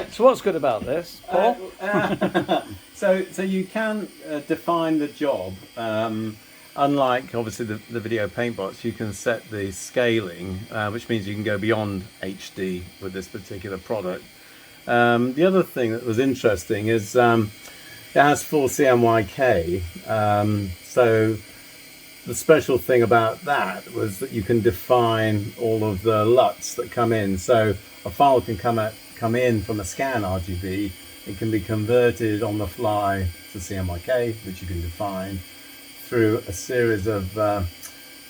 So what's good about this, Paul? So you can define the job. Unlike obviously the video paintbox, you can set the scaling, which means you can go beyond HD with this particular product. The other thing that was interesting is it has full CMYK. So the special thing about that was that you can define all of the LUTs that come in. So a file can come in from a scan RGB. It can be converted on the fly to CMYK, which you can define through a series of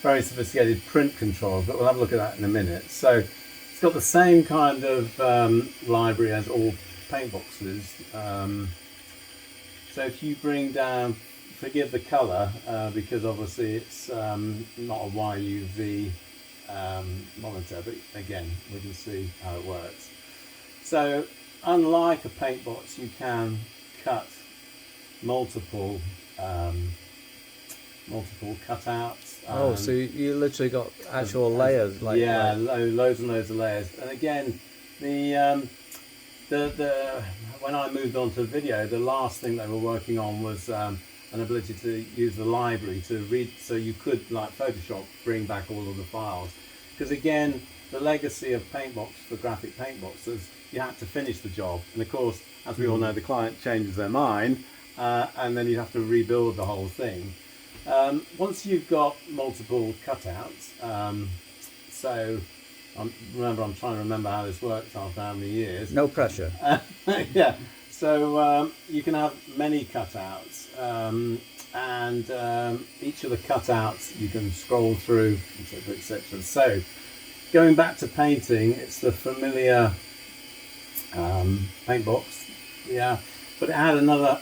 very sophisticated print controls, but we'll have a look at that in a minute. So it's got the same kind of library as all paintboxes. So if you bring down, forgive the colour, because obviously it's not a YUV monitor, but again, we can see how it works. So unlike a paintbox, you can cut multiple cutouts. Oh, so you literally got actual layers, like loads and loads of layers. And again, the when I moved on to video, the last thing they were working on was an ability to use the library to read, so you could, like Photoshop, bring back all of the files. Because again, the legacy of Paintbox for graphic paintboxes, you had to finish the job, and of course, as we all know, the client changes their mind, and then you have to rebuild the whole thing. Once you've got multiple cutouts, so remember, I'm trying to remember how this works after how many years. no pressure. Yeah, so you can have many cutouts, and each of the cutouts you can scroll through, etc., etc. So going back to painting, it's the familiar paintbox, yeah, but it had another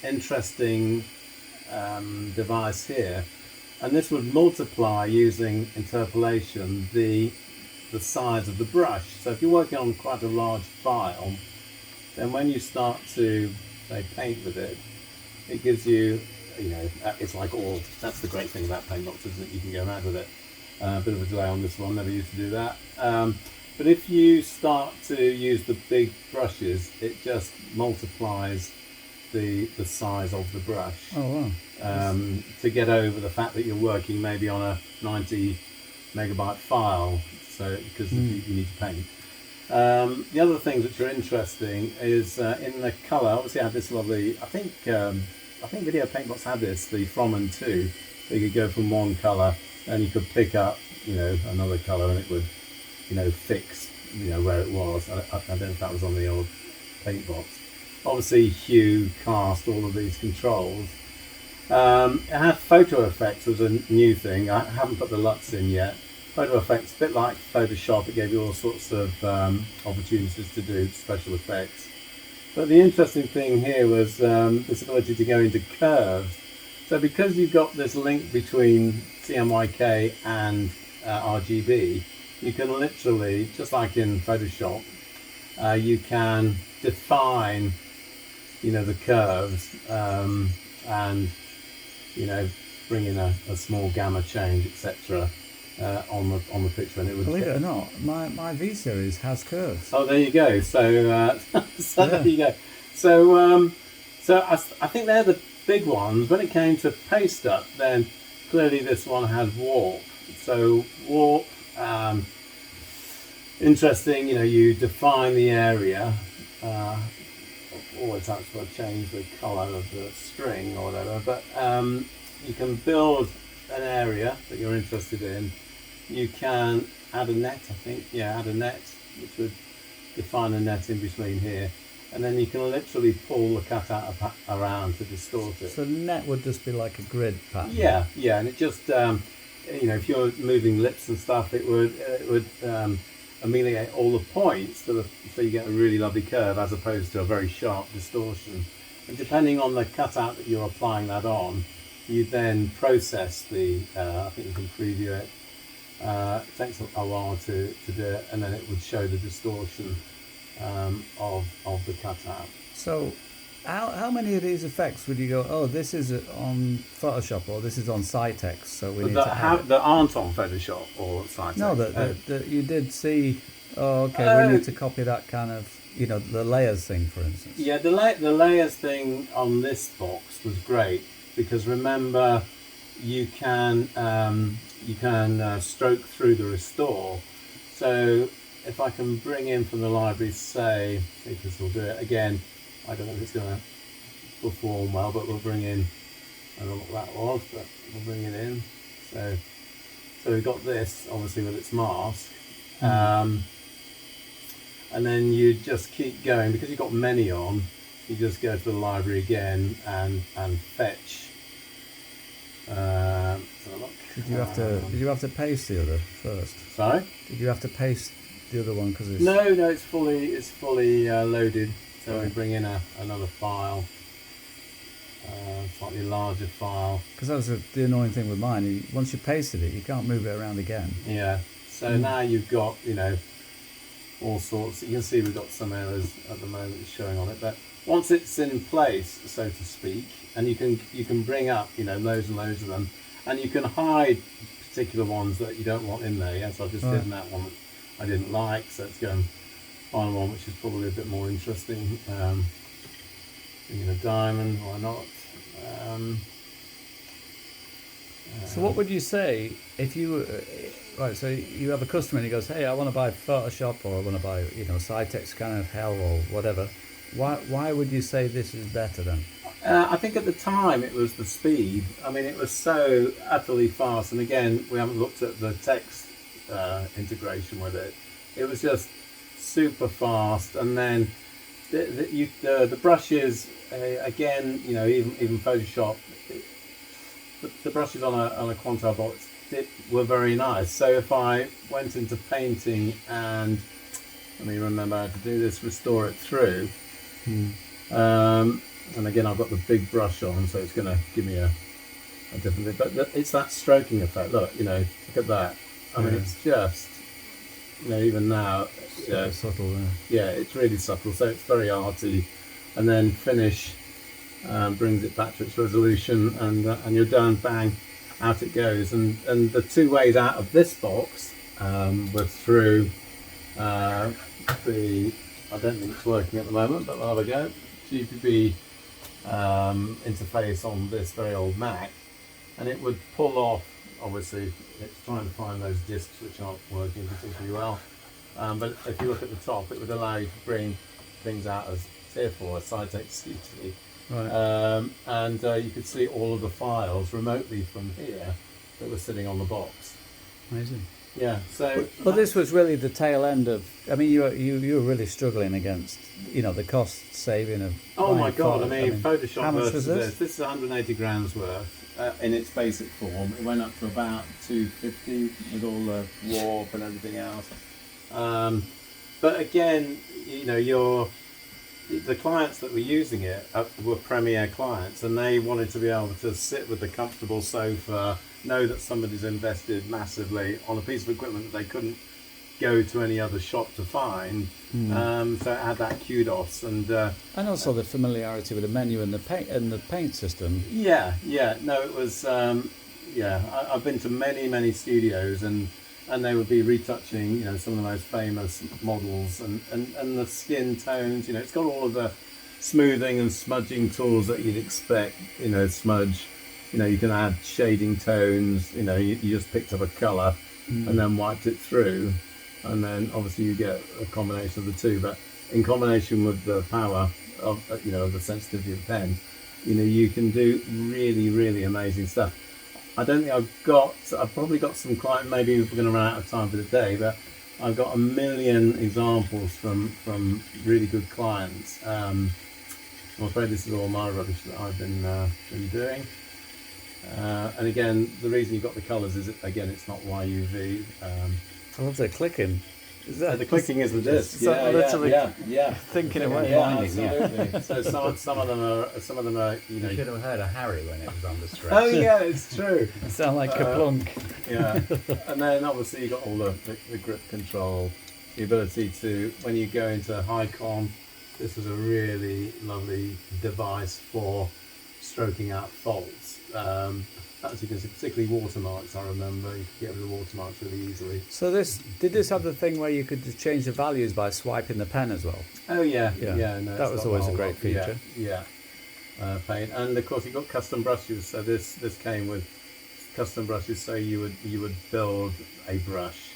interesting device here, and this would multiply using interpolation the size of the brush. So if you're working on quite a large file, then when you start to say paint with it, it gives you, it's like all, that's the great thing about paintbox, isn't it? You can go mad with it. A bit of a delay on this one, never used to do that. But if you start to use the big brushes, it just multiplies the size of the brush. Oh wow. To get over the fact that you're working maybe on a 90 megabyte file, so because you need to paint. The other things which are interesting is in the colour. Obviously, I had this lovely. I think Video Paintbox had this, the from and to. So you could go from one colour, and you could pick up, another colour, and it would, fix, where it was. I don't know if that was on the old Paintbox. Obviously, hue, cast, all of these controls. It had photo effects, was a new thing. I haven't put the LUTs in yet. Photo effects, a bit like Photoshop, it gave you all sorts of opportunities to do special effects. But the interesting thing here was this ability to go into curves. So because you've got this link between CMYK and RGB, you can literally, just like in Photoshop, you can define, the curves and, bring in a small gamma change, etc. On the picture, and it would. Believe it or not, my V series has curves. Oh, there you go. So, there you go. So, I think they're the big ones. When it came to paste up, then clearly this one had warp. So warp, interesting. You define the area. Always have to change the colour of the string or whatever, but you can build an area that you're interested in. You can add a net, I think, add a net, which would define a net in between here, and then you can literally pull the cutout around to distort it. So the net would just be like a grid pattern. Yeah, and it just, if you're moving lips and stuff, it would ameliorate all the points, so you get a really lovely curve as opposed to a very sharp distortion. And depending on the cutout that you're applying that on, you then process the, I think you can preview it. It takes a while to do it, and then it would show the distortion of the cutout. So how many of these effects would you go, oh, this is on Photoshop or this is on Cytex, so we need to add that aren't on Photoshop or Cytex? No, that you did see, oh, okay, we need to copy that kind of the layers thing, for instance. Yeah, the layers thing on this box was great because remember, you can stroke through the restore. So if I can bring in from the library, see if this will do it again. I don't know if it's going to perform well, but we'll bring in. I don't know what that was, but we'll bring it in. So we've got this obviously with its mask. And then you just keep going because you've got many on. You just go to the library again and fetch. Did you have to paste the other first? Sorry? Did you have to paste the other one because it's No, it's fully loaded. So we bring in another file, slightly larger file. Because that was the annoying thing with mine. Once you pasted it, you can't move it around again. Yeah. So now you've got all sorts. You can see we've got some errors at the moment showing on it, but once it's in place, so to speak, and you can bring up loads and loads of them, and you can hide particular ones that you don't want in there. Yes, I've just hidden that one that I didn't like, so let's go and find one which is probably a bit more interesting. Thinking a diamond, why not? So what would you say if you right? So you have a customer and he goes, "Hey, I want to buy Photoshop, or I want to buy Cytex kind of hell or whatever." Why would you say this is better then? I think at the time it was the speed. I mean, it was so utterly fast. And again, we haven't looked at the text integration with it. It was just super fast. And then the brushes, again, even Photoshop, the brushes on a Quantel box were very nice. So if I went into painting and let me remember how to do this, restore it through. And again, I've got the big brush on, so it's going to give me a different thing. But it's that stroking effect. Look at that. I mean, it's just, even now, So subtle. yeah, it's really subtle. So it's very arty, and then finish brings it back to its resolution, and you're done. Bang, out it goes. And the two ways out of this box were through I don't think it's working at the moment, but we'll have a go. GBP interface on this very old Mac, and it would pull off. Obviously, it's trying to find those discs which aren't working particularly well. But if you look at the top, it would allow you to bring things out as TIFF or a Cytex CT. Right. And you could see all of the files remotely from here that were sitting on the box. Amazing. Yeah. So. But this was really the tail end of. I mean, you were really struggling against the cost saving of. Oh my God! I mean, how Photoshop much versus was this? This is 180 grams worth in its basic form. It went up to about 250 with all the warp and everything else. But again, the clients that were using it were premier clients, and they wanted to be able to sit with the comfortable sofa, know that somebody's invested massively on a piece of equipment that they couldn't go to any other shop to find. So it had that kudos and also the familiarity with the menu and the paint system. Yeah. No, it was. I've been to many studios and they would be retouching, some of the most famous models and the skin tones. It's got all of the smoothing and smudging tools that you'd expect. Smudge. You can add shading tones. You just picked up a colour and then wiped it through, and then obviously you get a combination of the two. But in combination with the power of the sensitivity of the pen, you can do really amazing stuff. I don't think I've probably got some client, maybe we're going to run out of time for the day, but I've got a million examples from really good clients. I'm afraid this is all my rubbish that I've been doing. And again, the reason you've got the colours is, again, it's not YUV. I love the clicking. The clicking is the disc. Yeah. Thinking away. Yeah, absolutely. So some of them are. You should have heard of Harry when it was on the stretch. Oh yeah, it's true. You sound like Kaplunk. Yeah, and then obviously you got all the grip control, the ability to, when you go into high-con, this is a really lovely device for stroking out faults. because particularly watermarks, I remember you could get rid of watermarks really easily. So did this have the thing where you could just change the values by swiping the pen as well? Oh yeah, Yeah. yeah. No, That it's was got always the a whole great lot. feature. Yeah. Paint, and of course you've got custom brushes. So this came with custom brushes. So you would build a brush.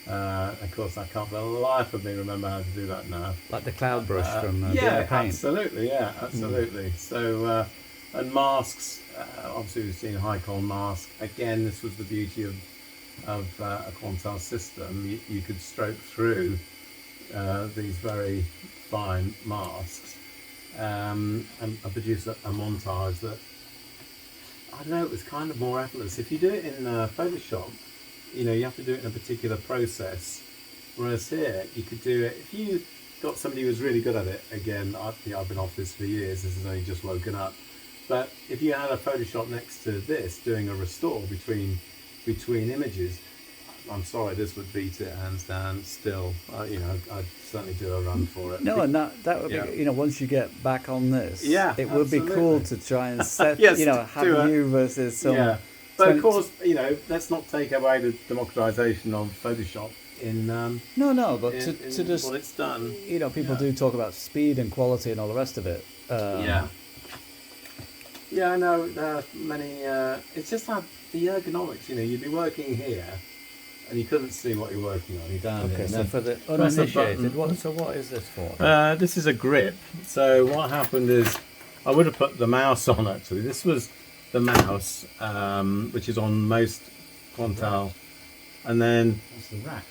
Of course, I can't for the life of me remember how to do that now. Like the cloud brush from yeah, Paint. absolutely, yeah, absolutely. So and masks. Obviously, we've seen high con mask. Again, this was the beauty of a Quantel system. You could stroke through these very fine masks and produce a montage that, I don't know, it was kind of more effortless. If you do it in Photoshop, you have to do it in a particular process. Whereas here, you could do it, if you got somebody who was really good at it, again, I've been off this for years, this has only just woken up. But if you had a Photoshop next to this, doing a restore between images, I'm sorry, this would beat it hands down still. I'd certainly do a run for it. No, and that would be, once you get back on this, Yeah, it would be cool to try and set, Yes, have you versus some. Yeah. But of course, let's not take away the democratization of Photoshop in But in to just, what it's done. People do talk about speed and quality and all the rest of it. Yeah, I know there are many. It's just that the ergonomics. You'd be working here, and you couldn't see what you're working on. You're down here. Okay, and so then for the press the uninitiated, button. what is this for? This is a grip. So what happened is, I would have put the mouse on actually. This was the mouse, which is on most Quantel, and then That's the rat.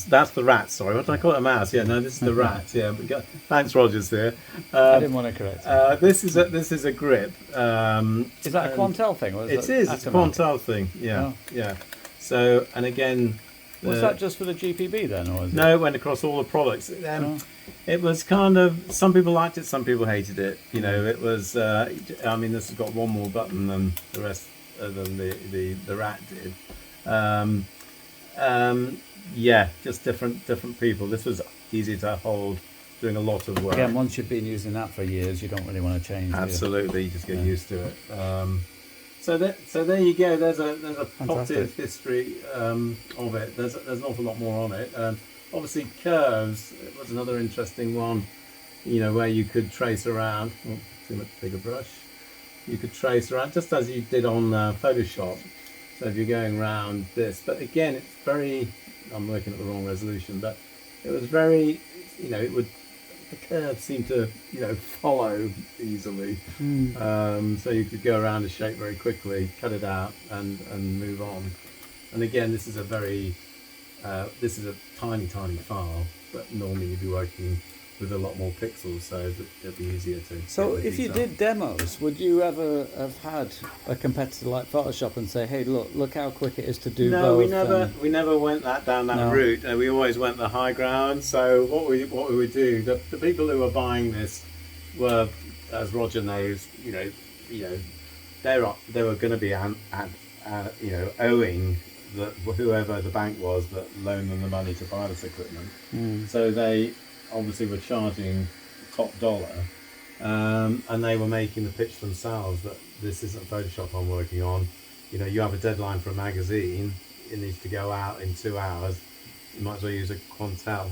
that's the rat. Sorry, what did I call it? A mouse? Yeah, no, this is the rat. Yeah, thanks, Rogers. Here. I didn't want to correct you. This is a grip. Is that a Quantel thing? Or It is. It's a Quantel thing. Yeah, yeah. So, and again, was that just for the GPB then, or is no, it went across all the products. It was kind of, some people liked it, some people hated it. It was. This has got one more button than the rest than the rat did. Yeah, just different people. This was easy to hold, doing a lot of work. Again, once you've been using that for years, you don't really want to change. Absolutely, you just get used to it. So there you go. There's a potted history of it. There's an awful lot more on it. Obviously, curves was another interesting one. Where you could trace around. Oh, too much bigger brush. You could trace around just as you did on Photoshop. So if you're going around this, but again, it's very. I'm working at the wrong resolution, but it was very. The curves seem to follow easily. So you could go around a shape very quickly, cut it out, and move on. And again, this is a tiny file, but normally you'd be working with a lot more pixels, so it'd be easier to. So get the if you detail. did demos, would you ever have had a competitor like Photoshop and say, hey, look how quick it is to do No, both? we never went down that route. We always went the high ground. So what we would do, the people who were buying this were, as Roger knows, they were going to be owing whoever the bank was that loaned them the money to buy this equipment. So they obviously were charging top dollar, and they were making the pitch themselves that this isn't Photoshop I'm working on. You have a deadline for a magazine, it needs to go out in 2 hours, you might as well use a Quantel.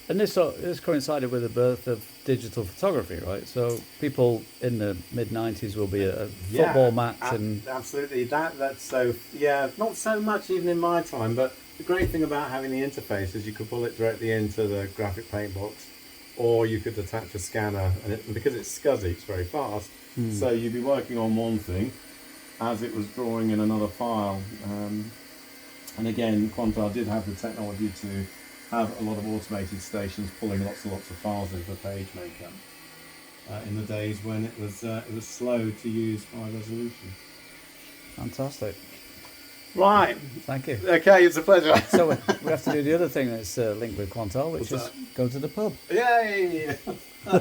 And this coincided with the birth of digital photography, right? So people in the mid-90s will be at a football match and... Absolutely, that's so, not so much even in my time, but the great thing about having the interface is you could pull it directly into the graphic Paintbox, or you could attach a scanner, and because it's SCSI, it's very fast, so you'd be working on one thing as it was drawing in another file. And again, Quantel did have the technology to have a lot of automated stations pulling lots and lots of files into PageMaker in the days when it was slow to use high resolution. Fantastic. Right. Thank you. Okay, it's a pleasure. So we have to do the other thing that's linked with Quantel, which is go to the pub. Yay!